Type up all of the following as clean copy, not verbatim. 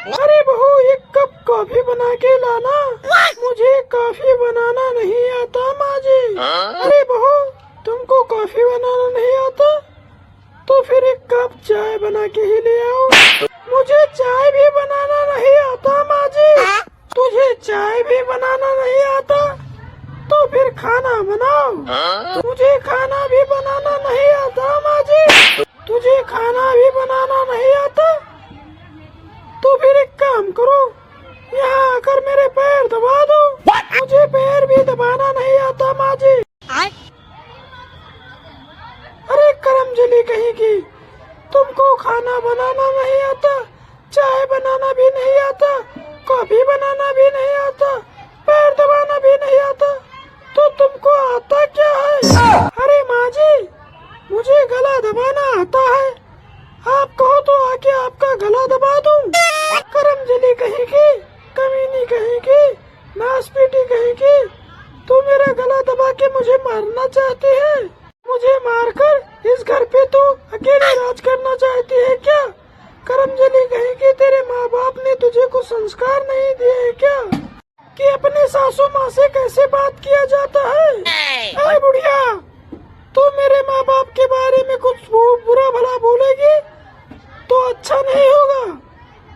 अरे बहू, एक कप कॉफी बना के लाना। मुझे कॉफी बनाना नहीं आता माँ जी। अरे बहू, तुमको कॉफी बनाना नहीं आता तो फिर एक कप चाय बना के ही ले आओ। मुझे चाय भी बनाना नहीं आता माँ जी। तुझे चाय भी बनाना नहीं आता तो फिर खाना बनाओ। मुझे खाना भी बनाना नहीं आता माँ जी। तुझे खाना भी बनाना नहीं आता तो फिर एक काम करो, यहाँ आकर मेरे पैर दबा दो। मुझे पैर भी दबाना नहीं आता माँ जी। अरे करमजली कहीं की, तुमको खाना बनाना नहीं आता, चाय बनाना भी नहीं आता, कॉफी बनाना भी नहीं आता, पैर दबाना भी नहीं आता, तो तुमको आता क्या है? अरे माँ जी, मुझे गला दबाना आता है। आप कहो तो आके आपका गला दबा दूं। करमजली कहीं की, कमीनी कहीं की, नासपीटी कहीं की, तू मेरा गला दबा के मुझे मारना चाहती है? मुझे मारकर इस घर पे तो अकेले राज करना चाहती है क्या? करमजली कहीं की, तेरे माँ बाप ने तुझे कुछ संस्कार नहीं दिए है क्या कि अपने सासू माँ से कैसे बात किया जाता है? अरे बुढ़िया, तू मेरे माँ बाप के बारे में कुछ बुरा भला बोलेगी तो अच्छा नहीं होगा।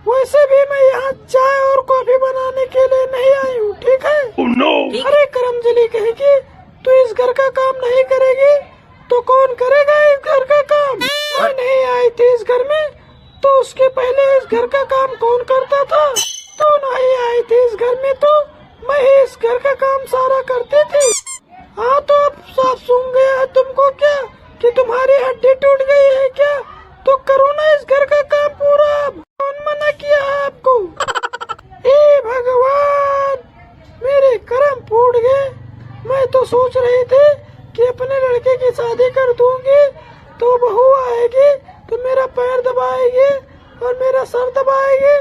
वैसे भी मैं यहाँ चाय और कॉफी बनाने के लिए नहीं आई हूँ, ठीक है? no. अरे करमजली कहेगी, तू इस घर का काम नहीं करेगी तो कौन करेगा इस घर का काम? मैं नहीं आई थी इस घर में तो उसके पहले इस घर का काम कौन करता था? तो नहीं आई थी इस घर में तो मैं ही इस घर का काम सारा करती थी। हाँ, तो अब साफ सुन गया है तुमको क्या कि तुम्हारी हड्डी टूट गई है क्या? तो करो ना इस घर का काम पूरा। कौन मना किया है आपको? हे भगवान, मेरे कर्म फूट गए। मैं तो सोच रही थी कि अपने लड़के की शादी कर दूंगी तो बहू आएगी तो मेरा पैर दबाएगी और मेरा सर दबाएगी,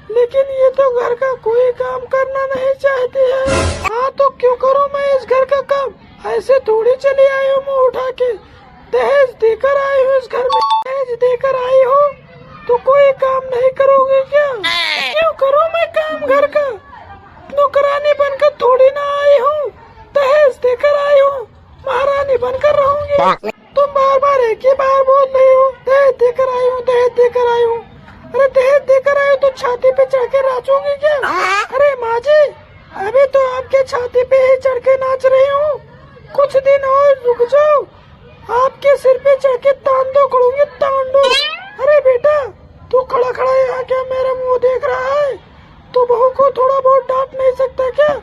लेकिन ये तो घर का कोई काम करना नहीं चाहती है। हाँ, तो क्यों करूँ मैं इस घर का काम? ऐसे थोड़ी चली आई हूँ मुँह उठा के। दहेज देकर आई हूँ इस घर में। दहेज देकर आई हो तो कोई काम नहीं करोगे क्या? क्यों करूँ मैं काम घर का? नौकरानी बनकर थोड़ी ना आई हूँ, दहेज देकर आई हूँ, महारानी बनकर रहूंगी। तुम बार बार एक ही बार बोल रही हो, दहेज देकर आई हूँ, दहेज देकर आई हूँ। अरे दहेज देकर आई हो तो छाती पे चढ़ के नाचोगी क्या? अरे माँ जी, अभी तो आपके छाती पे ही चढ़ के नाच रही हूँ। कुछ दिन और रुक जाओ, आपके सिर पे चढ़ के तांडव करूंगी, तांडव। अरे बेटा, तू खड़ा खड़ा यहाँ क्या मेरा मुंह देख रहा है? तो बहू को थोड़ा बहुत डांट नहीं सकता क्या?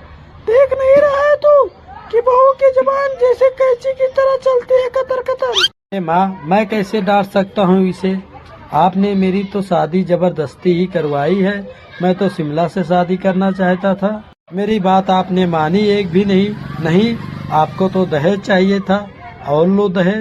देख नहीं रहा है तू कि बहू की जुबान जैसे कैंची की तरह चलती है, कतर कतर। माँ, मैं कैसे डांट सकता हूँ इसे? आपने मेरी तो शादी जबरदस्ती ही करवाई है। मैं तो शिमला से शादी करना चाहता था। मेरी बात आपने मानी एक भी नहीं। नहीं, आपको तो दहेज चाहिए था और लो दहेज।